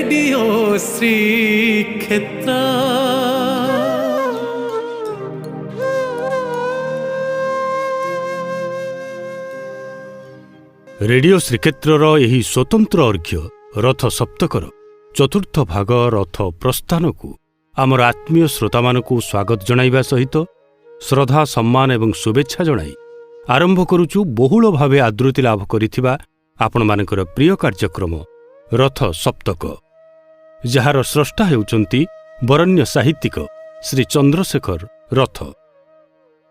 Radio ಶ್ರೀಕ್ಷೇತ್ರ radio ଶ୍ରୀକ୍ଷେତ୍ରର ଏହି ସ୍ୱତନ୍ତ୍ର ଅର୍ଘ୍ୟ ରଥ ସପ୍ତକର ଚତୁର୍ଥ ଭାଗ ରଥ ପ୍ରସ୍ଥାନକୁ ଆମର ଆତ୍ମୀୟ ଶ୍ରୋତାମାନଙ୍କୁ ସ୍ୱାଗତ ଜଣାଇବା ସହିତ ଶ୍ରଦ୍ଧା ସମ୍ମାନ ଏବଂ ଶୁଭେଚ୍ଛା ଜଣାଇ ଆରମ୍ଭ କରୁଛୁ ବହୁଳ ଭାବେ ଆଦୃତି ଲାଭ କରିଥିବା ଆପଣମାନଙ୍କର ପ୍ରିୟ କାର୍ଯ୍ୟକ୍ରମ ରଥ ସପ୍ତକ, ଯାହାର ସ୍ରଷ୍ଟା ହେଉଛନ୍ତି ବରଣ୍ୟ ସାହିତ୍ୟିକ ଶ୍ରୀ ଚନ୍ଦ୍ରଶେଖର ରଥ।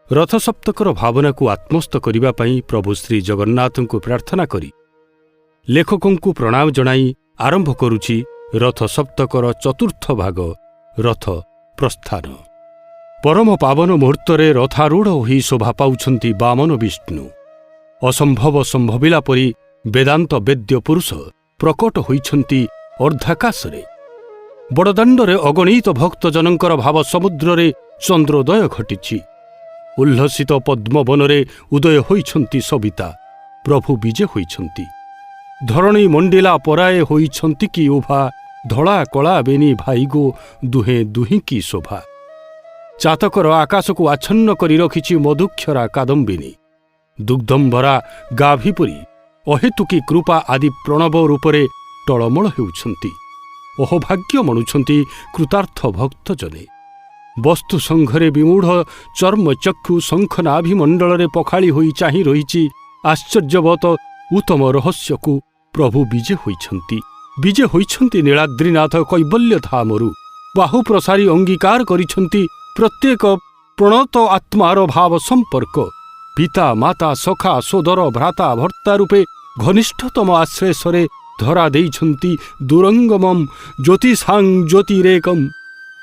ରଥ ସପ୍ତକର ଭାବନାକୁ ଆତ୍ମସ୍ଥ କରିବା ପାଇଁ ପ୍ରଭୁ ଶ୍ରୀ ଜଗନ୍ନାଥଙ୍କୁ ପ୍ରାର୍ଥନା କରି ଲେଖକଙ୍କୁ ପ୍ରଣାମ ଜଣାଇ ଆରମ୍ଭ କରୁଛି ରଥ ସପ୍ତକର ଚତୁର୍ଥ ଭାଗ ରଥ ପ୍ରସ୍ଥାନ। ପରମ ପାବନ ମୁହୂର୍ତ୍ତରେ ରଥାରୂଢ଼ ହୋଇ ଶୋଭା ପାଉଛନ୍ତି ବାମନ ବିଷ୍ଣୁ। ଅସମ୍ଭବ ସମ୍ଭବିଲା ପରି ବେଦାନ୍ତ ବେଦ୍ୟ ପୁରୁଷ ପ୍ରକଟ ହୋଇଛନ୍ତି ଅର୍ଦ୍ଧାକାଶରେ। ବଡ଼ଦାଣ୍ଡରେ ଅଗଣିତ ଭକ୍ତଜନଙ୍କର ଭାବ ସମୁଦ୍ରରେ ଚନ୍ଦ୍ରୋଦୟ ଘଟିଛି। ଉଲ୍ଲସିତ ପଦ୍ମବନରେ ଉଦୟ ହୋଇଛନ୍ତି ସବିତା, ପ୍ରଭୁ ବିଜେ ହୋଇଛନ୍ତି। ଧରଣୀ ମଣ୍ଡିଲା ପରାଏ ହୋଇଛନ୍ତି କି ଉଭା, ଧଳା କଳା ବେନି ଭାଇଗୋ ଦୁହେଁ ଦୁହିଁକି ଶୋଭା। ଚାତକର ଆକାଶକୁ ଆଚ୍ଛନ୍ନ କରି ରଖିଛି ମଧୁକ୍ଷରା କାଦମ୍ବିନୀ। ଦୁଗ୍ଧମ୍ଭରା ଗାଭି ପରି ଅହେତୁକୀ କୃପା ଆଦି ପ୍ରଣବ ରୂପରେ ଟଳମଳ ହେଉଛନ୍ତି। ଅହୋଭାଗ୍ୟ ମଣୁଛନ୍ତି କୃତାର୍ଥ ଭକ୍ତଜନେ। ବସ୍ତୁ ସଂଘରେ ବିମୂଢ଼ ଚର୍ମଚକ୍ଷୁ ଶଙ୍ଖନାଭିମଣ୍ଡଳରେ ପଖାଳି ହୋଇ ଚାହିଁ ରହିଛି ଆଶ୍ଚର୍ଯ୍ୟବତ ଉତ୍ତମ ରହସ୍ୟକୁ। ପ୍ରଭୁ ବିଜେ ହୋଇଛନ୍ତି। ବିଜେ ହୋଇଛନ୍ତି ନୀଳାଦ୍ରିନାଥ କୈବଲ୍ୟ ଧାମରୁ। ବାହୁ ପ୍ରସାରି ଅଙ୍ଗୀକାର କରିଛନ୍ତି ପ୍ରତ୍ୟେକ ପ୍ରଣତ ଆତ୍ମାର ଭାବ ସମ୍ପର୍କ। ପିତା ମାତା ସଖା ସୋଦର ଭ୍ରାତା ଭର୍ତ୍ତା ରୂପେ ଘନିଷ୍ଠତମ ଆଶ୍ରୟସରେ ଧରା ଦେଇଛନ୍ତି ଦୁରଙ୍ଗମମ୍ ଜ୍ୟୋତିଷାଂ ଜ୍ୟୋତିରେକମ୍।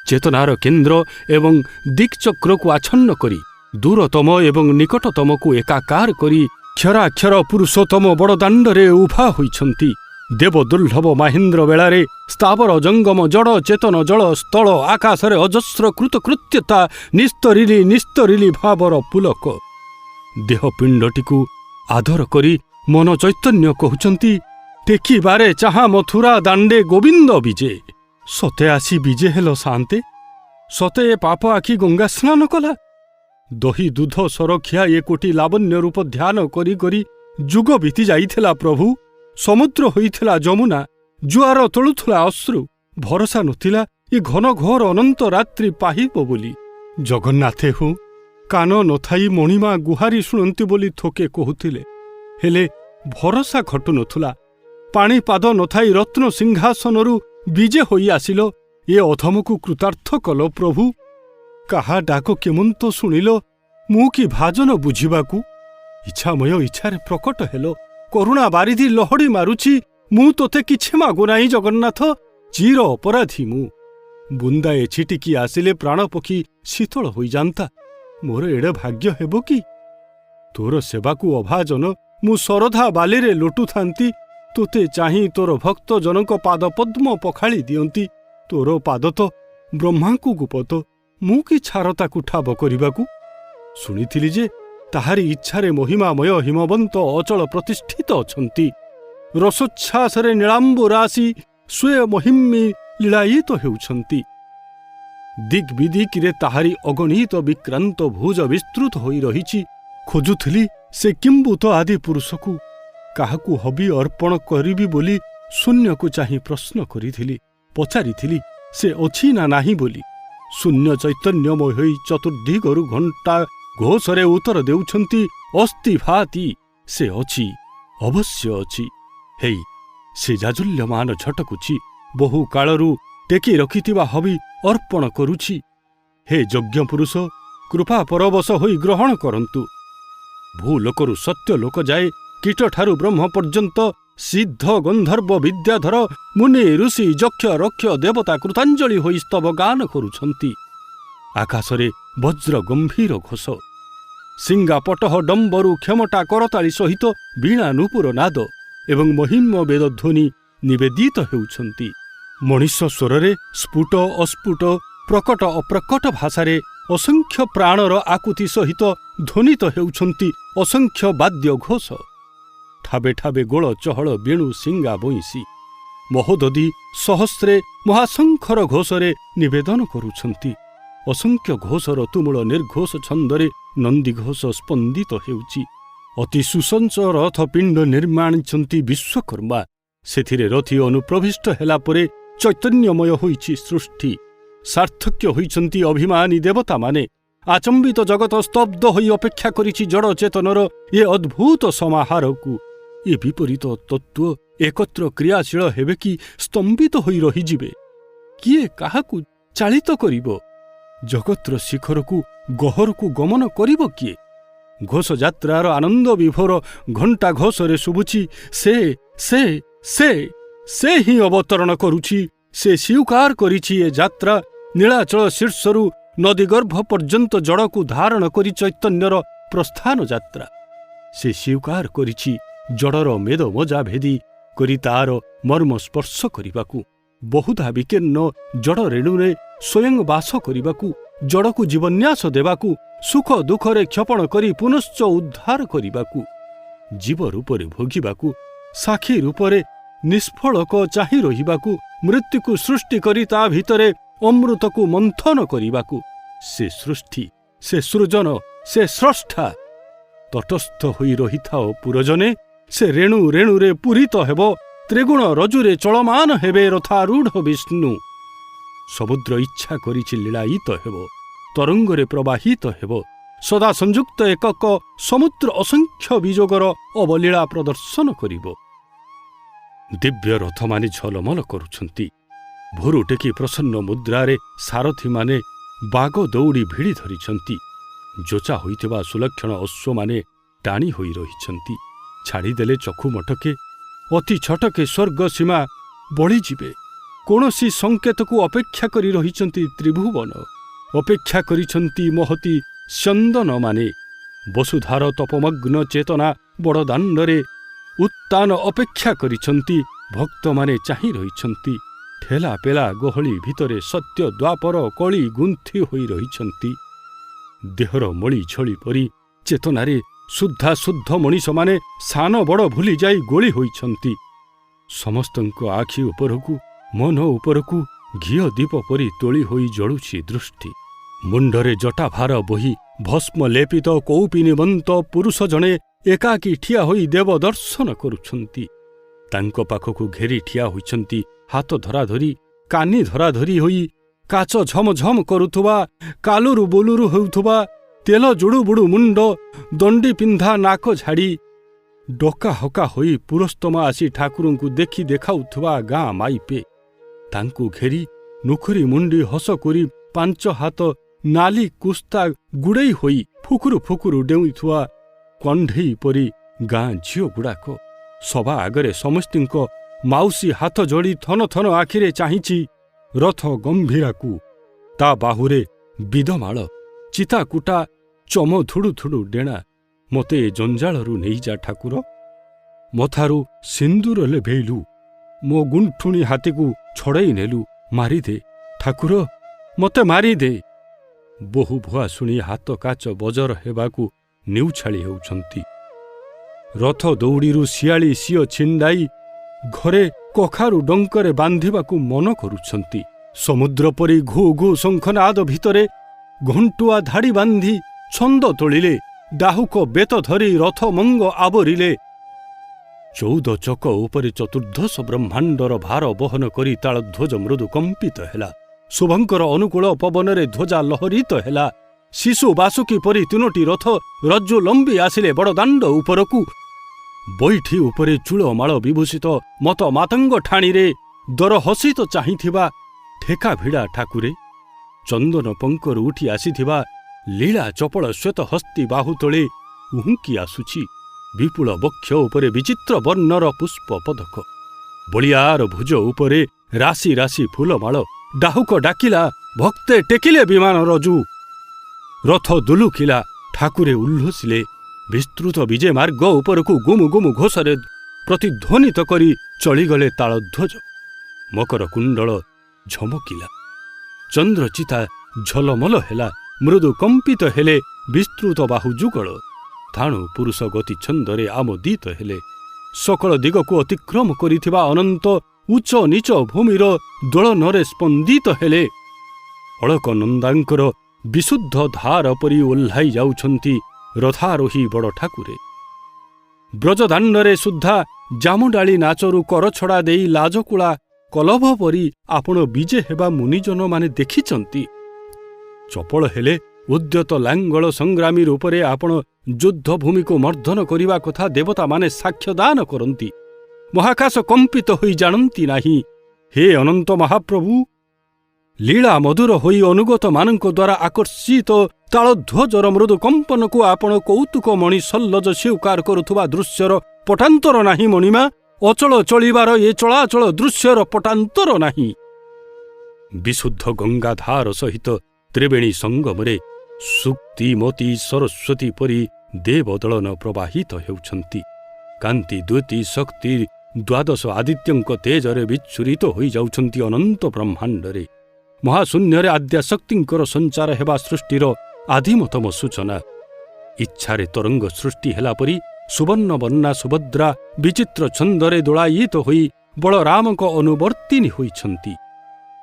ଚେତନାର କେନ୍ଦ୍ର ଏବଂ ଦିକ୍ଚକ୍ରକୁ ଆଚ୍ଛନ୍ନ କରି ଦୂରତମ ଏବଂ ନିକଟତମକୁ ଏକାକାର କରି କ୍ଷରାକ୍ଷର ପୁରୁଷୋତ୍ତମ ବଡ଼ଦାଣ୍ଡରେ ଉଭା ହୋଇଛନ୍ତି। ଦେବଦୁର୍ଲଭ ମାହେନ୍ଦ୍ର ବେଳାରେ ସ୍ଥାବର ଜଙ୍ଗମ ଜଡ଼ ଚେତନ ଜଳ ସ୍ଥଳ ଆକାଶରେ ଅଜସ୍ର କୃତକୃତ୍ୟତା ନିସ୍ତରିଲି ଭାବର ପୁଲକ। ଦେହପିଣ୍ଡଟିକୁ ଆଦର କରି ମନ ଚୈତନ୍ୟ କହୁଛନ୍ତି, ଟେକିବାରେ ଚାହା ମଥୁରା ଦାଣ୍ଡେ ଗୋବିନ୍ଦ ବିଜେ। ସତେ ଆସି ବିଜେ ହେଲ ସାନ୍ତେ, ସତେ ଏ ପାପ ଆଖି ଗଙ୍ଗା ସ୍ନାନ କଲା। ଦହି ଦୁଧ ସରଖିଆ ଏ କୋଟି ଲାବଣ୍ୟ ରୂପ ଧ୍ୟାନ କରି କରି ଯୁଗ ବିତି ଯାଇଥିଲା ପ୍ରଭୁ। ସମୁଦ୍ର ହୋଇଥିଲା ଯମୁନା, ଜୁଆର ତୋଳୁଥିଲା ଅଶ୍ରୁ। ଭରସା ନଥିଲା ଏ ଘନ ଘୋର ଅନନ୍ତ ରାତ୍ରି ପାହିବ ବୋଲି। ଜଗନ୍ନାଥେ ହୁଁ, କାନ ନଥାଇ ମଣିମା ଗୁହାରି ଶୁଣନ୍ତି ବୋଲି ଥୋକେ କହୁଥିଲେ, ହେଲେ ଭରସା ଘଟୁ ନଥିଲା। ପାଣି ପାଦ ନଥାଇ ରତ୍ନ ସିଂହାସନରୁ ବିଜେ ହୋଇ ଆସିଲ। ଏ ଅଧମକୁ କୃତାର୍ଥ କଲ ପ୍ରଭୁ। କାହା ଡାକ କେମନ୍ତ ଶୁଣିଲ, ମୁଁ କି ଭାଜନ ବୁଝିବାକୁ। ଇଚ୍ଛାମୟ ଇଚ୍ଛାରେ ପ୍ରକଟ ହେଲ, କରୁଣା ବାରିଧି ଲହଡ଼ି ମାରୁଛି। ମୁଁ ତୋତେ କିଛି ମାଗୁନାହିଁ ଜଗନ୍ନାଥ, ଚିର ଅପରାଧୀ ମୁଁ। ବୁନ୍ଦାଏ ଛିଟିକି ଆସିଲେ ପ୍ରାଣପକ୍ଷୀ ଶୀତଳ ହୋଇଯାନ୍ତା। ମୋର ଏଡ଼େ ଭାଗ୍ୟ ହେବ କି? ତୋର ସେବାକୁ ଅଭାଜନ ମୁଁ ଶରଧା ବାଲିରେ ଲୋଟୁଥାନ୍ତି। ତୋତେ ଚାହିଁ ତୋର ଭକ୍ତ ଜନଙ୍କ ପାଦ ପଦ୍ମ ପଖାଳି ଦିଅନ୍ତି। ତୋର ପାଦ ତ ବ୍ରହ୍ମାଙ୍କୁ ଗୁପତ, ମୁଁ କି ଛାର ତାକୁ ଠାବ କରିବାକୁ। ଶୁଣିଥିଲି ଯେ ତାହାରି ଇଚ୍ଛାରେ ମହିମାମୟ ହିମବନ୍ତ ଅଚଳ ପ୍ରତିଷ୍ଠିତ ଅଛନ୍ତି। ରସୋଚ୍ଛ୍ୱାସରେ ନୀଳାମ୍ବୁ ରାଶି ସ୍ୱୟ ମହିମୀ ଲୀଳାୟିତ ହେଉଛନ୍ତି। ଦିଗ୍ବିଦିକିରେ ତାହାରି ଅଗଣିତ ବିକ୍ରାନ୍ତ ଭୁଜ ବିସ୍ତୃତ ହୋଇ ରହିଛି। ଖୋଜୁଥିଲି ସେ କିମ୍ବୁତ ଆଦି ପୁରୁଷକୁ। କାହାକୁ ହବି ଅର୍ପଣ କରିବି ବୋଲି ଶୂନ୍ୟକୁ ଚାହିଁ ପ୍ରଶ୍ନ କରିଥିଲି। ପଚାରିଥିଲି ସେ ଅଛି ନା ନାହିଁ ବୋଲି। ଶୂନ୍ୟ ଚୈତନ୍ୟମୟ ହୋଇ ଚତୁର୍ଦ୍ଦିଗରୁ ଘଣ୍ଟା ଘୋଷରେ ଉତ୍ତର ଦେଉଛନ୍ତି, ଅସ୍ତି ଭାତି, ସେ ଅଛି, ଅବଶ୍ୟ ଅଛି। ହେଇ ସେ ଜାଜୁଲ୍ୟମାନ ଝଟକୁଛି। ବହୁ କାଳରୁ ଟେକି ରଖିଥିବା ହବି ଅର୍ପଣ କରୁଛି। ହେ ଯଜ୍ଞ ପୁରୁଷ, କୃପା ପରବଶ ହୋଇ ଗ୍ରହଣ କରନ୍ତୁ। ଭୂଲୋକରୁ ସତ୍ୟ ଲୋକ ଯାଏ, କୀଟଠାରୁ ବ୍ରହ୍ମ ପର୍ଯ୍ୟନ୍ତ ସିଦ୍ଧ ଗନ୍ଧର୍ବ ବିଦ୍ୟାଧର ମୁନି ଋଷି ଯକ୍ଷ ରକ୍ଷ ଦେବତା କୃତାଞ୍ଜଳି ହୋଇ ସ୍ତବ ଗାନ କରୁଛନ୍ତି। ଆକାଶରେ ବଜ୍ର ଗମ୍ଭୀର ଘୋଷ, ସିଙ୍ଗା ପଟହ ଡମ୍ବରୁ କ୍ଷମତା କରତାଳି ସହିତ ବୀଣା ନୂପୁର ନାଦ ଏବଂ ମହିମ ବେଦ ଧ୍ୱନି ନିବେଦିତ ହେଉଛନ୍ତି। ମଣିଷ ସ୍ୱରରେ ସ୍ଫୁଟ ଅସ୍ଫୁଟ ପ୍ରକଟ ଅପ୍ରକଟ ଭାଷାରେ ଅସଂଖ୍ୟ ପ୍ରାଣର ଆକୁତି ସହିତ ଧ୍ୱନିତ ହେଉଛନ୍ତି ଅସଂଖ୍ୟ ବାଦ୍ୟ ଘୋଷ। ଠାବେ ଠାବେ ଗୋଳ ଚହଳ ବେଣୁ ସିଙ୍ଗା ବଇଁଶୀ। ମହୋଦଧି ସହସ୍ରେ ମହାଶଙ୍ଖର ଘୋଷରେ ନିବେଦନ କରୁଛନ୍ତି। ଅସଂଖ୍ୟ ଘୋଷର ତୁମୁଳ ନିର୍ଘୋଷ ଛନ୍ଦରେ ନନ୍ଦିଘୋଷ ସ୍ପନ୍ଦିତ ହେଉଛି। ଅତି ସୁସଂସ ରଥ ପିଣ୍ଡ ନିର୍ମାଣିଛନ୍ତି ବିଶ୍ୱକର୍ମା। ସେଥିରେ ରଥି ଅନୁପ୍ରବିଷ୍ଟ ହେଲା ପରେ ଚୈତନ୍ୟମୟ ହୋଇଛି ସୃଷ୍ଟି। ସାର୍ଥକ୍ୟ ହୋଇଛନ୍ତି ଅଭିମାନୀ ଦେବତାମାନେ। ଆଚମ୍ବିତ ଜଗତ ସ୍ତବ୍ଧ ହୋଇ ଅପେକ୍ଷା କରିଛି ଜଡ଼ ଚେତନର ଏ ଅଦ୍ଭୁତ ସମାହାରକୁ। ଏ ବିପରୀତ ତତ୍ତ୍ୱ ଏକତ୍ର କ୍ରିୟାଶୀଳ ହେବେ କି ସ୍ତମ୍ଭିତ ହୋଇ ରହିଯିବେ? କିଏ କାହାକୁ ଚାଳିତ କରିବ? ଜଗତର ଶିଖରକୁ ଗହରକୁ ଗମନ କରିବ କିଏ? ଘୋଷଯାତ୍ରାର ଆନନ୍ଦ ବିଭୋର ଘଣ୍ଟା ଘୋଷରେ ଶୁଭୁଛି, ସେ ହିଁ ଅବତରଣ କରୁଛି। ସେ ସ୍ୱୀକାର କରିଛି ଏ ଯାତ୍ରା ନୀଳାଚଳ ଶୀର୍ଷରୁ ନଦୀଗର୍ଭ ପର୍ଯ୍ୟନ୍ତ ଜଡ଼କୁ ଧାରଣ କରି ଚୈତନ୍ୟର ପ୍ରସ୍ଥାନ ଯାତ୍ରା। ସେ ସ୍ୱୀକାର କରିଛି ଜଡ଼ର ମେଦ ମଜା ଭେଦି କରି ତାର ମର୍ମ ସ୍ପର୍ଶ କରିବାକୁ, ବହୁଧା ବିକୀର୍ଣ୍ଣ ଜଡ଼ ରେଣୁରେ ସ୍ୱୟଂ ବାସ କରିବାକୁ, ଜଡ଼କୁ ଜୀବନ୍ୟାସ ଦେବାକୁ, ସୁଖ ଦୁଃଖରେ କ୍ଷପଣ କରି ପୁନଶ୍ଚ ଉଦ୍ଧାର କରିବାକୁ, ଜୀବ ରୂପରେ ଭୋଗିବାକୁ, ସାକ୍ଷୀ ରୂପରେ ନିଷ୍ଫଳକ ଚାହିଁ ରହିବାକୁ, ମୃତ୍ୟୁକୁ ସୃଷ୍ଟି କରି ତା ଭିତରେ ଅମୃତକୁ ମନ୍ଥନ କରିବାକୁ। ସେ ସୃଷ୍ଟି, ସେ ସୃଜନ, ସେ ସ୍ରଷ୍ଟା। ତଟସ୍ଥ ହୋଇ ରହିଥାଅ ପୁରଜନେ। ସେ ରେଣୁ ରେଣୁରେ ପୂରିତ ହେବ, ତ୍ରିଗୁଣ ରଜୁରେ ଚଳମାନ ହେବେ ରଥାରୂଢ଼ ବିଷ୍ଣୁ। ସମୁଦ୍ର ଇଚ୍ଛା କରିଛି ଲୀଳାୟିତ ହେବ, ତରଙ୍ଗରେ ପ୍ରବାହିତ ହେବ, ସଦା ସଂଯୁକ୍ତ ଏକକ ସମୁଦ୍ର ଅସଂଖ୍ୟ ବିଯୋଗର ଅବଲୀଳା ପ୍ରଦର୍ଶନ କରିବ। ଦିବ୍ୟ ରଥମାନେ ଝଲମଲ କରୁଛନ୍ତି। ଭୋରୁ ଟେକି ପ୍ରସନ୍ନ ମୁଦ୍ରାରେ ସାରଥୀମାନେ ବାଗ ଦୌଡ଼ି ଭିଡ଼ି ଧରିଛନ୍ତି। ଯୋଚା ହୋଇଥିବା ସୁଲକ୍ଷଣ ଅଶ୍ୱମାନେ ଟାଣି ହୋଇ ରହିଛନ୍ତି। ଛାଡ଼ିଦେଲେ ଚକ୍ଷୁ ମଟକେ, ଅତି ଛଟକେ ସ୍ୱର୍ଗ ସୀମା ବଳିଯିବେ। କୌଣସି ସଂକେତକୁ ଅପେକ୍ଷା କରି ରହିଛନ୍ତି ତ୍ରିଭୁବନ। ଅପେକ୍ଷା କରିଛନ୍ତି ମହତି ସ୍ୟନ୍ଦନମାନେ। ବସୁଧାର ତପମଗ୍ନ ଚେତନା ବଡ଼ଦାଣ୍ଡରେ ଉତ୍ତାନ ଅପେକ୍ଷା କରିଛନ୍ତି। ଭକ୍ତମାନେ ଚାହିଁ ରହିଛନ୍ତି। ଠେଲା ପେଲା ଗହଳି ଭିତରେ ସତ୍ୟ ଦ୍ୱାପର କଳି ଗୁନ୍ଥି ହୋଇ ରହିଛନ୍ତି। ଦେହର ମଳି ଝଳି ପରି ଚେତନାରେ ଶୁଦ୍ଧାଶୁଦ୍ଧ ମଣିଷମାନେ ସାନ ବଡ଼ ଭୁଲି ଯାଇ ଗୋଳି ହୋଇଛନ୍ତି। ସମସ୍ତଙ୍କ ଆଖି ଉପରକୁ, ମନ ଉପରକୁ ଘିଅ ଦୀପ ପରି ତୋଳି ହୋଇ ଜଳୁଛି ଦୃଷ୍ଟି। ମୁଣ୍ଡରେ ଜଟାଭାର ବୋହି ଭସ୍ମ ଲେପିତ କୌପିନିବନ୍ତ ପୁରୁଷ ଜଣେ ଏକାକୀ ଠିଆ ହୋଇ ଦେବ ଦର୍ଶନ କରୁଛନ୍ତି। ତାଙ୍କ ପାଖକୁ ଘେରି ଠିଆ ହୋଇଛନ୍ତି ହାତ ଧରାଧରି, କାନି ଧରାଧରି ହୋଇ, କାଚ ଝମଝମ କରୁଥିବା, କାଲୁରୁ ବୁଲୁରୁ ହେଉଥିବା, ତେଲ ଜୁଡ଼ୁବୁଡ଼ୁ ମୁଣ୍ଡ, ଦଣ୍ଡି ପିନ୍ଧା ନାକ ଝାଡ଼ି, ଡକା ହକା ହୋଇ ପୁରସ୍ତମ ଆସି ଠାକୁରଙ୍କୁ ଦେଖି ଦେଖାଉଥିବା ଗାଁ ମାଇପେ। ତାଙ୍କୁ ଘେରି ନୁଖୁରୀ ମୁଣ୍ଡି ହସ କରି ପାଞ୍ଚ ହାତ ନାଲି କୁସ୍ତା ଗୁଡ଼େଇ ହୋଇ ଫୁକୁରୁ ଫୁକୁରୁ ଡେଉଁଥିବା କଣ୍ଢେଇ ପରି ଗାଁ ଝିଅଗୁଡ଼ାକ। ସଭା ଆଗରେ ସମସ୍ତିଙ୍କ ମାଉସୀ ହାତ ଯୋଡ଼ି ଥନ ଥନ ଆଖିରେ ଚାହିଁଛି ରଥ ଗମ୍ଭୀରାକୁ। ତା ବାହୁରେ ବିଦମାଳ, ଚିତାକୁଟା, ଚମ ଧୁଡ଼ୁ ଧୁଡ଼ୁ ଡେଣା। ମୋତେ ଏ ଜଞ୍ଜାଳରୁ ନେଇଯା ଠାକୁର। ମଥାରୁ ସିନ୍ଦୁର ଲେଭେଇଲୁ, ମୋ ଗୁଣ୍ଠୁଣି ହାତୀକୁ ଛଡ଼େଇ ନେଲୁ। ମାରିଦେ ଠାକୁର, ମୋତେ ମାରିଦେ। ବୋହୁ ଭୁଆ ଶୁଣି ହାତ କାଚ ବଜର ହେବାକୁ ନିଉଛାଳି ହେଉଛନ୍ତି। ରଥ ଦୌଡ଼ିରୁ ଶିଆଳି ସିଅ ଛିଣ୍ଡାଇ ଘରେ କଖାରୁ ଡଙ୍କରେ ବାନ୍ଧିବାକୁ ମନ କରୁଛନ୍ତି। ସମୁଦ୍ର ପରି ଘୁ ଘୁ ଶଙ୍ଖନାଦ ଭିତରେ ଘଣ୍ଟୁଆ ଧାଡ଼ି ବାନ୍ଧି ଛନ୍ଦ ତୋଳିଲେ। ଡାହୁକ ବେତ ଧରି ରଥ ମଙ୍ଗ ଆବରିଲେ। 14 ଚକ ଉପରେ ଚତୁର୍ଦ୍ଦଶ ବ୍ରହ୍ମାଣ୍ଡର ଭାର ବହନ କରି ତାଳଧ୍ୱଜ ମୃଦୁ କମ୍ପିତ ହେଲା। ଶୁଭଙ୍କର ଅନୁକୂଳ ପବନରେ ଧ୍ୱଜା ଲହରିତ ହେଲା। ଶିଶୁ ବାସୁକୀ ପରି 3ଟି ରଥ ରଜ୍ଜୁ ଲମ୍ବି ଆସିଲେ ବଡ଼ଦାଣ୍ଡ ଉପରକୁ। ବୈଠି ଉପରେ ଚୂଳମାଳ ବିଭୂଷିତ ମତ ମାତଙ୍ଗ ଠାଣିରେ ଦର ହସିତ ଚାହିଁଥିବା ଠେକା ଭିଡ଼ା ଠାକୁରେ। ଚନ୍ଦନ ପଙ୍କରୁ ଉଠି ଆସିଥିବା ଲୀଳା ଚପଳ ଶ୍ୱେତ ହସ୍ତି ବାହୁ ତଳେ ଉହୁଙ୍କି ଆସୁଛି। ବିପୁଳ ବକ୍ଷ ଉପରେ ବିଚିତ୍ର ବର୍ଣ୍ଣର ପୁଷ୍ପ ପଦକ। ବଳିଆର ଭୁଜ ଉପରେ ରାଶି ରାଶି ଫୁଲମାଳ। ଡାହୁକ ଡାକିଲା, ଭକ୍ତେ ଟେକିଲେ ବିମାନ ରଜୁ। ରଥ ଦୁଲୁକିଲା, ଠାକୁରେ ଉଲ୍ଲସିଲେ। ବିସ୍ତୃତ ବିଜେ ମାର୍ଗ ଉପରକୁ ଗୁମୁ ଗୁମୁ ଘୋଷରେ ପ୍ରତିଧ୍ୱନିତ କରି ଚଳିଗଲେ ତାଳଧ୍ୱଜ। ମକର କୁଣ୍ଡଳ ଝମକିଲା, ଚନ୍ଦ୍ରଚିତା ଝଲମଲ ହେଲା। ମୃଦୁ କମ୍ପିତ ହେଲେ ବିସ୍ତୃତ ବାହୁ ଯୁଗଳ। ଥାଣୁ ପୁରୁଷ ଗତି ଛନ୍ଦରେ ଆମୋଦିତ ହେଲେ। ସକଳ ଦିଗକୁ ଅତିକ୍ରମ କରିଥିବା ଅନନ୍ତ ଉଚ୍ଚ ନିଚ ଭୂମିର ଦୋଳନରେ ସ୍ପନ୍ଦିତ ହେଲେ। ଅଳକନନ୍ଦାଙ୍କର ବିଶୁଦ୍ଧ ଧାର ପରି ଓହ୍ଲାଇ ଯାଉଛନ୍ତି ରଥାରୋହୀ ବଡ଼ ଠାକୁରେ। ବ୍ରଜଦାଣ୍ଡରେ ସୁଦ୍ଧା ଜାମୁଡାଳି ନାଚରୁ କରଛଡ଼ା ଦେଇ ଲାଜକୁଳା କଲଭ ପରି ଆପଣ ବିଜେ ହେବା ମୁନିଜନମାନେ ଦେଖିଛନ୍ତି। ଚପଳ ହେଲେ ଉଦ୍ୟତ ଲାଙ୍ଗଳ ସଂଗ୍ରାମୀ ରୂପରେ ଆପଣ ଯୁଦ୍ଧଭୂମିକୁ ମର୍ଦ୍ଦନ କରିବା କଥା ଦେବତାମାନେ ସାକ୍ଷ୍ୟଦାନ କରନ୍ତି। ମହାକାଶ କମ୍ପିତ ହୋଇ ଜାଣନ୍ତି ନାହିଁ। ହେ ଅନନ୍ତ ମହାପ୍ରଭୁ, ଲୀଳା ମଧୁର ହୋଇ ଅନୁଗତମାନଙ୍କ ଦ୍ୱାରା ଆକର୍ଷିତ ତାଳଧ୍ୱଜର ମୃଦୁ କମ୍ପନକୁ ଆପଣ କୌତୁକ ମଣି ସଲ୍ଲଜ ସ୍ୱୀକାର କରୁଥିବା ଦୃଶ୍ୟର ପଟାନ୍ତର ନାହିଁ। ମଣିମା, ଅଚଳ ଚଳିବାର ଏ ଚଳାଚଳ ଦୃଶ୍ୟର ପଟାନ୍ତର ନାହିଁ। ବିଶୁଦ୍ଧ ଗଙ୍ଗାଧାର ସହିତ ତ୍ରିବେଣୀ ସଙ୍ଗମରେ ସୁକ୍ତିମତୀ ସରସ୍ୱତୀ ପରି ଦେବଦଳନ ପ୍ରବାହିତ ହେଉଛନ୍ତି। କାନ୍ତି ଦ୍ୟୁତି ଶକ୍ତି ଦ୍ୱାଦଶ ଆଦିତ୍ୟଙ୍କ ତେଜରେ ବିଚ୍ଛୁରିତ ହୋଇଯାଉଛନ୍ତି ଅନନ୍ତ ବ୍ରହ୍ମାଣ୍ଡରେ। ମହାଶୂନ୍ୟରେ ଆଦ୍ୟାଶକ୍ତିଙ୍କର ସଞ୍ଚାର ହେବା ସୃଷ୍ଟିର ଆଦିମତମ ସୂଚନା। ଇଚ୍ଛାରେ ତରଙ୍ଗ ସୃଷ୍ଟି ହେଲା ପରି ସୁବର୍ଣ୍ଣବର୍ଣ୍ଣା ସୁଭଦ୍ରା ବିଚିତ୍ର ଛନ୍ଦରେ ଦୋଳାୟିତ ହୋଇ ବଳରାମଙ୍କ ଅନୁବର୍ତ୍ତିନୀ ହୋଇଛନ୍ତି।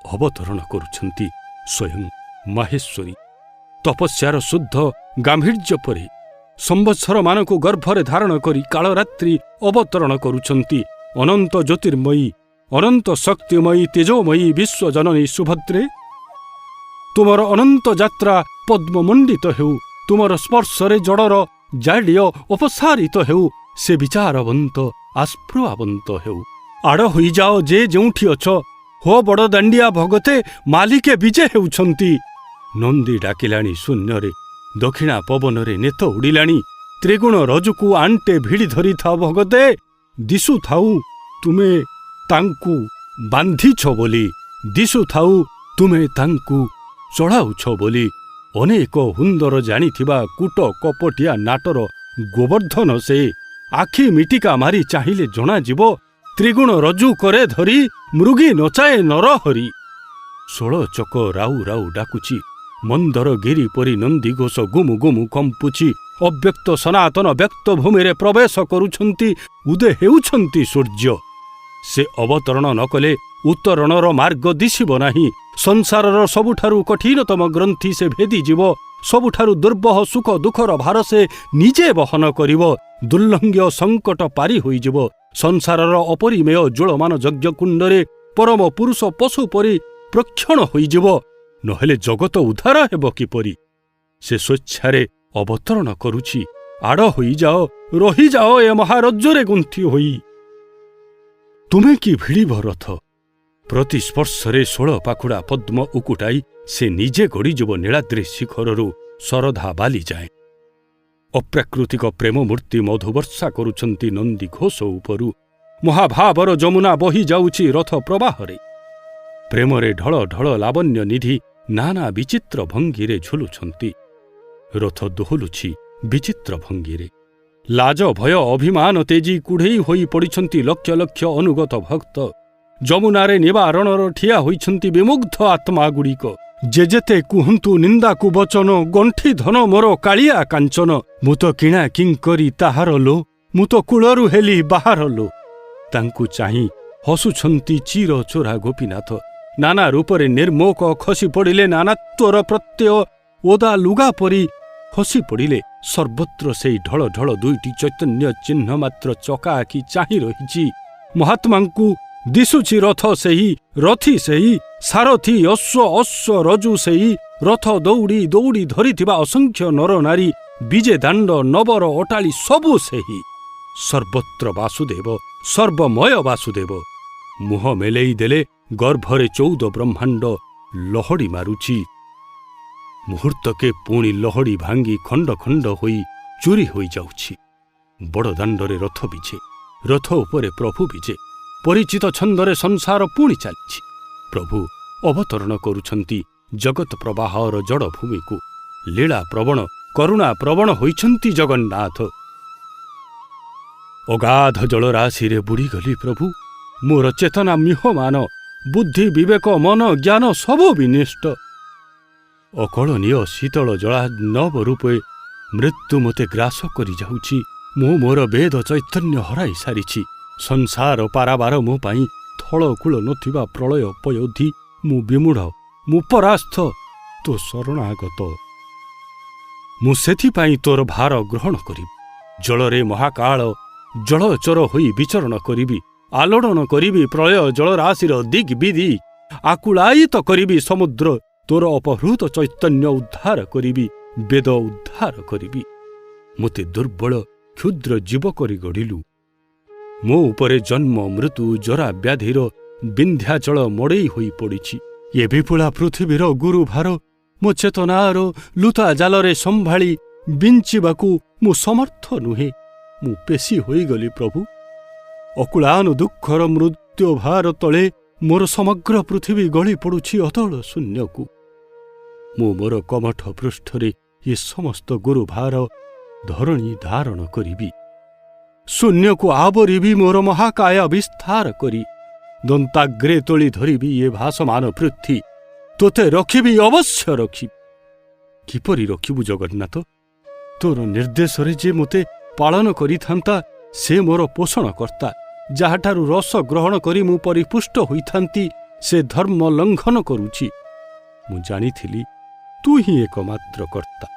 ଅବତରଣ କରୁଛନ୍ତି ସ୍ୱୟଂ ମାହେଶ୍ୱରୀ। ତପସ୍ୟାର ଶୁଦ୍ଧ ଗାମ୍ଭୀର୍ଯ୍ୟ ପରେ ସମ୍ବତ୍ସରମାନଙ୍କୁ ଗର୍ଭରେ ଧାରଣ କରି କାଳରାତ୍ରି ଅବତରଣ କରୁଛନ୍ତି। ଅନନ୍ତ ଜ୍ୟୋତିର୍ମୟୀ, ଅନନ୍ତ ଶକ୍ତିମୟୀ, ତେଜୋମୟୀ ବିଶ୍ୱଜନନୀ ସୁଭଦ୍ରେ, ତୁମର ଅନନ୍ତ ଯାତ୍ରା ପଦ୍ମମଣ୍ଡିତ ହେଉ। ତୁମର ସ୍ପର୍ଶରେ ଜଡ଼ର ଜାଡ୍ୟ ଅପସାରିତ ହେଉ। ସେ ବିଚାରବନ୍ତ ଆସ୍ପୃହାବନ୍ତ ହେଉ। ଆଡ଼ ହୋଇଯାଅ ଯେ ଯେଉଁଠି ଅଛ। ହୋ ବଡ଼ ଦାଣ୍ଡିଆ ଭଗତେ, ମାଲିକେ ବିଜେ ହେଉଛନ୍ତି। ନନ୍ଦୀ ଡାକିଲାଣି ଶୂନ୍ୟରେ, ଦକ୍ଷିଣା ପବନରେ ନେତ ଉଡ଼ିଲାଣି। ତ୍ରିଗୁଣ ରଜୁକୁ ଆଣ୍ଟେ ଭିଡ଼ି ଧରିଥାଅ ଭଗତେ। ଦିଶୁଥାଉ ତୁମେ ତାଙ୍କୁ ବାନ୍ଧିଛ ବୋଲି, ଦିଶୁଥାଉ ତୁମେ ତାଙ୍କୁ ଚଢ଼ାଉଛ ବୋଲି। ଅନେକ ହୁନ୍ଦର ଜାଣିଥିବା କୂଟ କପଟିଆ ନାଟର ଗୋବର୍ଦ୍ଧନ ସେ। ଆଖି ମିଟିକା ମାରି ଚାହିଁଲେ ଜଣାଯିବ। ତ୍ରିଗୁଣ ରଜୁ କରେ ଧରି ମୃଗୀ ନଚାଏ ନରହରି। ଷୋଳ ଚକ ରାଉ ରାଉ ଡାକୁଛି। ମନ୍ଦର ଗିରି ପରି ନନ୍ଦିଘୋଷ ଗୁମୁ ଗୁମୁ କମ୍ପୁଛି। ଅବ୍ୟକ୍ତ ସନାତନ ବ୍ୟକ୍ତ ଭୂମିରେ ପ୍ରବେଶ କରୁଛନ୍ତି। ଉଦେ ହେଉଛନ୍ତି ସୂର୍ଯ୍ୟ। ସେ ଅବତରଣ ନ କଲେ ଉତ୍ତରଣର ମାର୍ଗ ଦିଶିବ ନାହିଁ। ସଂସାରର ସବୁଠାରୁ କଠିନତମ ଗ୍ରନ୍ଥି ସେ ଭେଦିଯିବ। ସବୁଠାରୁ ଦୁର୍ବହ ସୁଖ ଦୁଃଖର ଭାର ସେ ନିଜେ ବହନ କରିବ। ଦୁର୍ଲଙ୍ଘ୍ୟ ସଙ୍କଟ ପାରି ହୋଇଯିବ। ସଂସାରର ଅପରିମେୟ ଜ୍ୱଳମାନ ଯଜ୍ଞକୁଣ୍ଡରେ ପରମ ପୁରୁଷ ପଶୁ ପରି ପ୍ରକ୍ଷଣ ହୋଇଯିବ। ନହେଲେ ଜଗତ ଉଦ୍ଧାର ହେବ କିପରି? ସେ ସ୍ୱେଚ୍ଛାରେ ଅବତରଣ କରୁଛି। ଆଡ଼ ହୋଇଯାଅ, ରହିଯାଅ ଏ ମହାରଜ୍ୟରେ ଗୁନ୍ଥି ହୋଇ। ତୁମେ କି ଭିଡ଼ିବ ରଥ? ପ୍ରତି ସ୍ପର୍ଶରେ 16 ପାଖୁଡ଼ା ପଦ୍ମ ଉକୁଟାଇ ସେ ନିଜେ ଗଡ଼ିଯିବ ନୀଳାଦ୍ରି ଶିଖରରୁ ଶରଧା ବାଲି ଯାଏ। ଅପ୍ରାକୃତିକ ପ୍ରେମ ମୂର୍ତ୍ତି ମଧୁବର୍ଷା କରୁଛନ୍ତି ନନ୍ଦୀ ଘୋଷ ଉପରୁ। ମହାଭାବର ଯମୁନା ବହି ଯାଉଛି ରଥ ପ୍ରବାହରେ। ପ୍ରେମରେ ଢଳ ଢଳ ଲାବଣ୍ୟ ନିଧି ନାନା ବିଚିତ୍ର ଭଙ୍ଗୀରେ ଝୁଲୁଛନ୍ତି। ରଥ ଦୋହଲୁଛି ବିଚିତ୍ର ଭଙ୍ଗୀରେ। ଲାଜ ଭୟ ଅଭିମାନ ତେଜି କୁଢ଼େଇ ହୋଇ ପଡ଼ିଛନ୍ତି ଲକ୍ଷ ଲକ୍ଷ ଅନୁଗତ ଭକ୍ତ। ଯମୁନାରେ ନିବାରଣର ଠିଆ ହୋଇଛନ୍ତି ବିମୁଗ୍ଧ ଆତ୍ମାଗୁଡ଼ିକ। ଯେ ଯେତେ କୁହନ୍ତୁ ନିନ୍ଦାକୁ ବଚନ, ଗଣ୍ଠି ଧନ ମୋର କାଳିଆ କାଞ୍ଚନ। ମୁଁ ତ କିଣା କିଙ୍କରି ତାହାର ଲୋ, ମୁଁ ତ କୂଳରୁ ହେଲି ବାହାର ଲୋ। ତାଙ୍କୁ ଚାହିଁ ହସୁଛନ୍ତି ଚିର ଚୋରା ଗୋପୀନାଥ। ନାନା ରୂପରେ ନିର୍ମୋକ ଖସି ପଡ଼ିଲେ ନାନାତ୍ୱର ପ୍ରତ୍ୟୟ ଓଦା ଲୁଗା ପରି ଖସି ପଡ଼ିଲେ। ସର୍ବତ୍ର ସେଇ ଢଳ ଢଳ ଦୁଇଟି ଚୈତନ୍ୟ ଚିହ୍ନ ମାତ୍ର ଚକା ଆଖି ଚାହିଁ ରହିଛି। ମହାତ୍ମାଙ୍କୁ ଦିଶୁଛି ରଥ ସେହି, ରଥି ସେହି, ସାରଥି ଅଶ୍ୱ, ଅଶ୍ୱ ରଜୁ ସେହି। ରଥ ଦୌଡ଼ି ଦୌଡ଼ି ଧରିଥିବା ଅସଂଖ୍ୟ ନର ନାରୀ, ବିଜେ ଦାଣ୍ଡ ନବର ଅଟାଳି ସବୁ ସେହି। ସର୍ବତ୍ର ବାସୁଦେବ, ସର୍ବମୟ ବାସୁଦେବ। ମୁହଁ ମେଲେଇ ଦେଲେ ଗର୍ଭରେ 14 ବ୍ରହ୍ମାଣ୍ଡ ଲହଡ଼ି ମାରୁଛି। ମୁହୂର୍ତ୍ତକେ ପୁଣି ଲହଡ଼ି ଭାଙ୍ଗି ଖଣ୍ଡ ଖଣ୍ଡ ହୋଇ ଚୁରି ହୋଇଯାଉଛି। ବଡ଼ଦାଣ୍ଡରେ ରଥ ବିଜେ, ରଥ ଉପରେ ପ୍ରଭୁ ବିଜେ। ପରିଚିତ ଛନ୍ଦରେ ସଂସାର ପୁଣି ଚାଲିଛି। ପ୍ରଭୁ ଅବତରଣ କରୁଛନ୍ତି ଜଗତ ପ୍ରବାହର ଜଡ଼ଭୂମିକୁ। ଲୀଳା ପ୍ରବଣ, କରୁଣା ପ୍ରବଣ ହୋଇଛନ୍ତି ଜଗନ୍ନାଥ। ଅଗାଧ ଜଳରାଶିରେ ବୁଡ଼ିଗଲି ପ୍ରଭୁ। ମୋର ଚେତନା ମିହମାନ, ବୁଦ୍ଧି ବିବେକ ମନ ଜ୍ଞାନ ସବୁ ବିନିଷ୍ଟ। ଅକଳନୀୟ ଶୀତଳ ଜଳାର୍ଣ୍ଣବ ରୂପେ ମୃତ୍ୟୁ ମୋତେ ଗ୍ରାସ କରି ଯାଉଛି। ମୁଁ ମୋର ବେଦ ଚୈତନ୍ୟ ହରାଇ ସାରିଛି। ସଂସାର ପାରାବାର ମୋ ପାଇଁ ଥଳକୂଳ ନଥିବା ପ୍ରଳୟ ପୟୋଧି ମୁଁ ବିମୂଢ଼, ମୁଁ ପରାସ୍ତ, ତୋ ଶରଣାଗତ। ମୁଁ ସେଥିପାଇଁ ତୋର ଭାର ଗ୍ରହଣ କରିବି। ଜଳରେ ମହାକାଳ ଜଳଚର ହୋଇ ବିଚରଣ କରିବି। ଆଲୋଡ଼ନ କରିବି ପ୍ରଳୟ ଜଳରାଶିର ଦିଗ୍ ବିଦି। ଆକୁଳାୟିତ କରିବି ସମୁଦ୍ର। ତୋର ଅପହୃତ ଚୈତନ୍ୟ ଉଦ୍ଧାର କରିବି, ବେଦ ଉଦ୍ଧାର କରିବି। ମୋତେ ଦୁର୍ବଳ କ୍ଷୁଦ୍ର ଜୀବ କରି ଗଢ଼ିଲୁ। ମୋ ଉପରେ ଜନ୍ମ ମୃତ୍ୟୁ ଜରା ବ୍ୟାଧିର ବିନ୍ଧ୍ୟାଚଳ ମଡ଼େଇ ହୋଇ ପଡ଼ିଛି। ଏ ବିପୁଳା ପୃଥିବୀର ଗୁରୁଭାର ମୋ ଚେତନାର ଲୁତା ଜାଲରେ ସମ୍ଭାଳି ବିଞ୍ଚିବାକୁ ମୁଁ ସମର୍ଥ ନୁହେଁ। ମୁଁ ପେଶୀ ହୋଇଗଲି ପ୍ରଭୁ। ଅକୁଳାନ ଦୁଃଖର ମୃତ୍ୟୁ ଭାର ତଳେ ମୋର ସମଗ୍ର ପୃଥିବୀ ଗଳି ପଡ଼ୁଛି ଅତଳ ଶୂନ୍ୟକୁ। ମୁଁ ମୋର କମଠ ପୃଷ୍ଠରେ ଏ ସମସ୍ତ ଗୁରୁଭାର ଧରଣୀ ଧାରଣ କରିବି। ଶୂନ୍ୟକୁ ଆବରିବି ମୋର ମହାକାୟ ବିସ୍ତାର କରି। ଦନ୍ତାଗ୍ରେ ତୋଳି ଧରିବି ଏ ଭାସମାନ ପୃଥ୍ୱୀ। ତୋତେ ରଖିବି, ଅବଶ୍ୟ ରଖିବି। କିପରି ରଖିବୁ ଜଗନ୍ନାଥ? ତୋର ନିର୍ଦ୍ଦେଶରେ ଯେ ମୋତେ ପାଳନ କରିଥାନ୍ତା, ସେ ମୋର ପୋଷଣକର୍ତ୍ତା। ଯାହାଠାରୁ ରସ ଗ୍ରହଣ କରି ମୁଁ ପରିପୁଷ୍ଟ ହୋଇଥାନ୍ତି, ସେ ଧର୍ମ ଲଙ୍ଘନ କରୁଛି। ମୁଁ ଜାଣିଥିଲି ତୁ ହିଁ ଏକମାତ୍ର କର୍ତ୍ତା।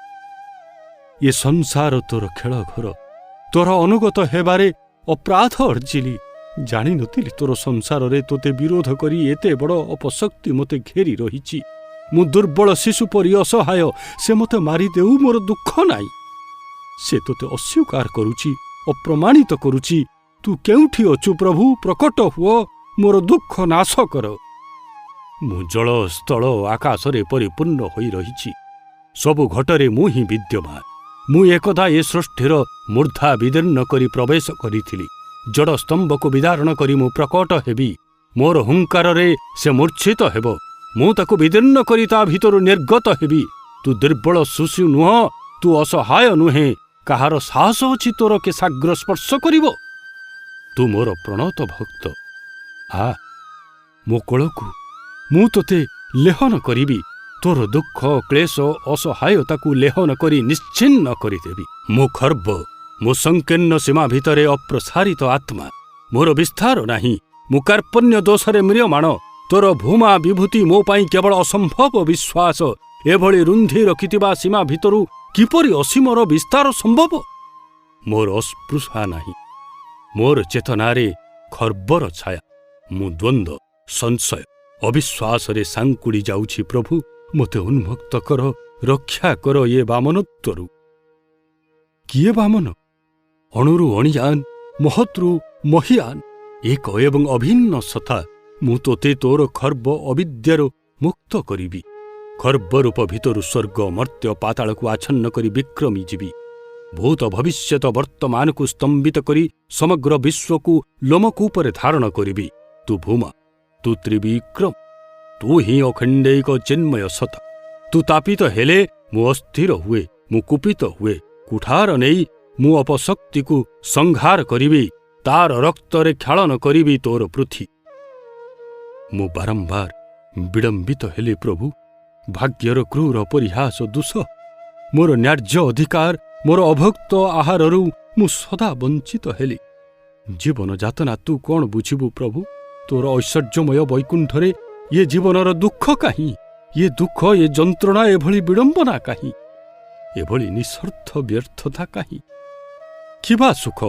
ଏ ସଂସାର ତୋର ଖେଳଘର। ତୋର ଅନୁଗତ ହେବାରେ ଅପରାଧ ଅର୍ଜିଲି। ଜାଣିନଥିଲି ତୋର ସଂସାରରେ ତୋତେ ବିରୋଧ କରି ଏତେ ବଡ଼ ଅପଶକ୍ତି ମୋତେ ଘେରି ରହିଛି। ମୁଁ ଦୁର୍ବଳ ଶିଶୁ ପରି ଅସହାୟ। ସେ ମୋତେ ମାରିଦେଉ, ମୋର ଦୁଃଖ ନାହିଁ। ସେ ତୋତେ ଅସ୍ୱୀକାର କରୁଛି, ଅପ୍ରମାଣିତ କରୁଛି। ତୁ କେଉଁଠି ଅଛୁ ପ୍ରଭୁ? ପ୍ରକଟ ହୁଅ, ମୋର ଦୁଃଖ ନାଶ କର। ମୁଁ ଜଳ ସ୍ଥଳ ଆକାଶରେ ପରିପୂର୍ଣ୍ଣ ହୋଇ ରହିଛି। ସବୁ ଘଟରେ ମୁଁ ହିଁ ବିଦ୍ୟମାନ। ମୁଁ ଏକଦା ଏ ସୃଷ୍ଟିର ମୂର୍ଦ୍ଧା ବିଦୀର୍ଣ୍ଣ କରି ପ୍ରବେଶ କରିଥିଲି। ଜଡ଼ ସ୍ତମ୍ଭକୁ ବିଦାରଣ କରି ମୁଁ ପ୍ରକଟ ହେବି। ମୋର ହୁଙ୍କାରରେ ସେ ମୂର୍ଚ୍ଛିତ ହେବ। ମୁଁ ତାକୁ ବିଦୀର୍ଣ୍ଣ କରି ତା ଭିତରୁ ନିର୍ଗତ ହେବି। ତୁ ଦୁର୍ବଳ ଶିଶୁ ନୁହଁ, ତୁ ଅସହାୟ ନୁହେଁ। କାହାର ସାହସ ଅଛି ତୋର କେଶାଗ୍ର ସ୍ପର୍ଶ କରିବ? ତୁ ମୋର ପ୍ରଣତ ଭକ୍ତ। ଆ ମୋ କୋଳକୁ, ମୁଁ ତୋତେ ଲେହନ କରିବି। ତୋର ଦୁଃଖ କ୍ଲେଶ ଅସହାୟତାକୁ ଲେହନ କରି ନିଶ୍ଚିହ୍ନ କରିଦେବି। ମୋ ଖର୍ବ, ମୋ ସଂକୀର୍ଣ୍ଣ ସୀମା ଭିତରେ ଅପ୍ରସାରିତ ଆତ୍ମା। ମୋର ବିସ୍ତାର ନାହିଁ। ମୁଁ କାର୍ପଣ୍ୟ ଦୋଷରେ ମ୍ରିୟମାଣ। ତୋର ଭୂମା ବିଭୂତି ମୋ ପାଇଁ କେବଳ ଅସମ୍ଭବ ବିଶ୍ୱାସ। ଏଭଳି ରୁନ୍ଧି ରଖିଥିବା ସୀମା ଭିତରୁ କିପରି ଅସୀମର ବିସ୍ତାର ସମ୍ଭବ? ମୋର ଅସ୍ପୃଶା ନାହିଁ। ମୋର ଚେତନାରେ ଖର୍ବର ଛାୟା। ମୁଁ ଦ୍ୱନ୍ଦ୍ୱ, ସଂଶୟ, ଅବିଶ୍ୱାସରେ ସାଙ୍କୁଡ଼ି ଯାଉଛି। ପ୍ରଭୁ, ମୋତେ ଉନ୍ମୁକ୍ତ କର, ରକ୍ଷା କର ଏ ବାମନତ୍ୱରୁ। କିଏ ବାମନ? ଅଣୁରୁ ଅଣିୟାନ, ମହତ୍ରୁ ମହିୟାନ, ଏକ ଏବଂ ଅଭିନ୍ନ ସତ୍ତା। ମୁଁ ତୋତେ ତୋର ଖର୍ବ ଅବିଦ୍ୟାରୁ ମୁକ୍ତ କରିବି। ଖର୍ବରୂପ ଭିତରୁ ସ୍ୱର୍ଗ ମର୍ତ୍ତ୍ୟ ପାତାଳକୁ ଆଚ୍ଛନ୍ନ କରି ବିକ୍ରମୀ ଯିବି। ଭୂତ ଭବିଷ୍ୟତ ବର୍ତ୍ତମାନକୁ ସ୍ତମ୍ଭିତ କରି ସମଗ୍ର ବିଶ୍ୱକୁ ଲୋମକୂପରେ ଧାରଣ କରିବି। ତୁ ଭୂମା, ତୁ ତ୍ରିବିକ୍ରମ, ତୁ ହିଁ ଅଖଣ୍ଡୈକ ଚିନ୍ମୟ ସତ୍ତା। ତୁ ତାପିତ ହେଲେ ମୁଁ ଅସ୍ଥିର ହୁଏ, ମୁଁ କୁପିତ ହୁଏ। କୁଠାର ନେଇ ମୁଁ ଅପଶକ୍ତିକୁ ସଂହାର କରିବି। ତାର ରକ୍ତରେ କ୍ଷାଳନ କରିବି ତୋର ପୃଥ୍ୱୀ। ମୁଁ ବାରମ୍ବାର ବିଳମ୍ବିତ ହେଲେ ପ୍ରଭୁ। ଭାଗ୍ୟର କ୍ରୂର ପରିହାସ ଦୋଷ। ମୋର ନ୍ୟାର୍ଯ୍ୟ ଅଧିକାର, ମୋର ଅଭୁକ୍ତ ଆହାରରୁ ମୁଁ ସଦା ବଞ୍ଚିତ ହେଲି। ଜୀବନ ଯାତନା ତୁ କ'ଣ ବୁଝିବୁ ପ୍ରଭୁ? ତୋର ଐଶ୍ୱର୍ଯ୍ୟମୟ ବୈକୁଣ୍ଠରେ ଏ ଜୀବନର ଦୁଃଖ କାହିଁ? ଏ ଦୁଃଖ, ଏ ଯନ୍ତ୍ରଣା, ଏଭଳି ବିଡ଼ମ୍ବନା କାହିଁ? ଏଭଳି ନିଃସ୍ୱାର୍ଥ ବ୍ୟର୍ଥତା କାହିଁ? କିବା ସୁଖ,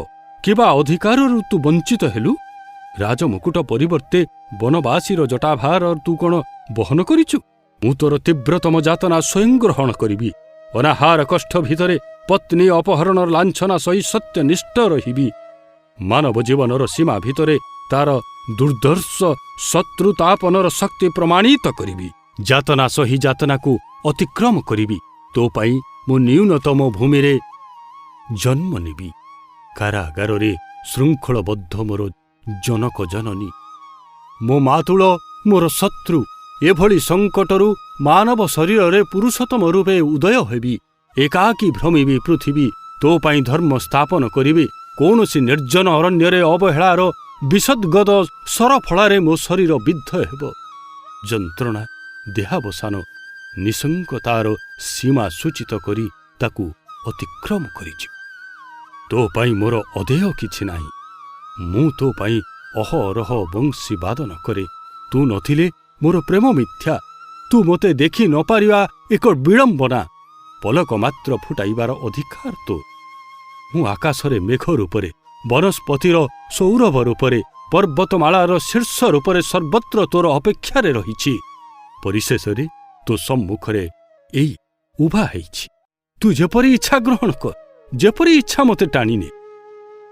କିବା ଅଧିକାରରୁ ତୁ ବଞ୍ଚିତ ହେଲୁ? ରାଜମୁକୁଟ ପରିବର୍ତ୍ତେ ବନବାସୀର ଜଟାଭାର ତୁ କ'ଣ ବହନ କରିଛୁ? ମୁଁ ତୋର ତୀବ୍ରତମ ଯାତନା ସ୍ୱୟଂ ଗ୍ରହଣ କରିବି। ଅନାହାର କଷ୍ଟ ଭିତରେ ପତ୍ନୀ ଅପହରଣର ଲାଞ୍ଛନା ସହି ସତ୍ୟନିଷ୍ଠ ରହିବି। ମାନବ ଜୀବନର ସୀମା ଭିତରେ ତାର ଦୁର୍ଦ୍ଧର୍ଷ ଶତ୍ରୁତାପନର ଶକ୍ତି ପ୍ରମାଣିତ କରିବି। ଯାତନା ସହି ଯାତନାକୁ ଅତିକ୍ରମ କରିବି। ତୋ ପାଇଁ ମୁଁ ନ୍ୟୁନତମ ଭୂମିରେ ଜନ୍ମ ନେବି। କାରାଗାରରେ ଶୃଙ୍ଖଳବଦ୍ଧ ମୋର ଜନକ ଜନନୀ। ମୋ ମାତୁଳ, ମୋର ଶତ୍ରୁ। ଏଭଳି ସଙ୍କଟରୁ ମାନବ ଶରୀରରେ ପୁରୁଷୋତ୍ତମ ରୂପେ ଉଦୟ ହେବି। ଏକାକୀ ଭ୍ରମିବି ପୃଥିବୀ। ତୋ ପାଇଁ ଧର୍ମ ସ୍ଥାପନ କରିବି। କୌଣସି ନିର୍ଜନ ଅରଣ୍ୟରେ ଅବହେଳାର ବିଷଦ୍ଗଦ ସରଫଳାରେ ମୋ ଶରୀର ବିଦ୍ଧ ହେବ। ଯନ୍ତ୍ରଣା, ଦେହାବସାନ, ନିଃଶଙ୍କତାର ସୀମା ସୂଚିତ କରି ତାକୁ ଅତିକ୍ରମ କରିଛି। ତୋ ପାଇଁ ମୋର ଅଦେୟ କିଛି ନାହିଁ। ମୁଁ ତୋ ପାଇଁ ଅହରହ ବଂଶୀ ବାଦନ କରେ। ତୁ ନଥିଲେ ମୋର ପ୍ରେମ ମିଥ୍ୟା, ତୁ ମୋତେ ଦେଖି ନ ପାରିବା ଏକ ବିଡ଼ମ୍ବନା। ପଲକ ମାତ୍ର ଫୁଟାଇବାର ଅଧିକାର ତୋ। ମୁଁ ଆକାଶରେ ମେଘ ରୂପରେ, ବନସ୍ପତିର ସୌରଭ ରୂପରେ, ପର୍ବତମାଳାର ଶୀର୍ଷ ରୂପରେ ସର୍ବତ୍ର ତୋର ଅପେକ୍ଷାରେ ରହିଛି। ପରିଶେଷରେ ତୋ ସମ୍ମୁଖରେ ଏଇ ଉଭା ହେଇଛି। ତୁ ଯେପରି ଇଚ୍ଛା ଗ୍ରହଣ କର, ଯେପରି ଇଚ୍ଛା ମୋତେ ଟାଣିନେ।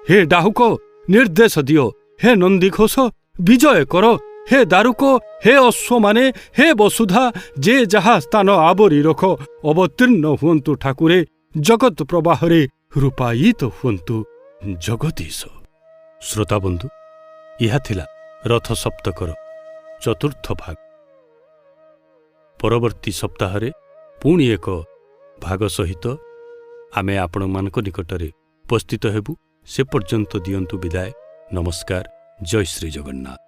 ହେ ଡାହୁକ, ନିର୍ଦ୍ଦେଶ ଦିଅ। ହେ ନନ୍ଦିଘୋଷ, ବିଜୟ କର। ହେ ଦାରୁକ, ହେ ଅଶ୍ୱମାନେ, ହେ ବସୁଧା, ଯେ ଯାହା ସ୍ଥାନ ଆବରି ରଖ, ଅବତୀର୍ଣ୍ଣ ହୁଅନ୍ତୁ ଠାକୁରେ। ଜଗତ ପ୍ରବାହରେ ରୂପାୟିତ ହୁଅନ୍ତୁ ଜଗଦୀଶ। ଶ୍ରୋତାବନ୍ଧୁ, ଏହା ଥିଲା ରଥ ସପ୍ତକର ଚତୁର୍ଥ ଭାଗ। ପରବର୍ତ୍ତୀ ସପ୍ତାହରେ ପୁଣି ଏକ ଭାଗ ସହିତ ଆମେ ଆପଣମାନଙ୍କ ନିକଟରେ ଉପସ୍ଥିତ ହେବୁ। ସେ ପର୍ଯ୍ୟନ୍ତ ଦିଅନ୍ତୁ ବିଦାୟ। ନମସ୍କାର। ଜୟ ଶ୍ରୀ ଜଗନ୍ନାଥ।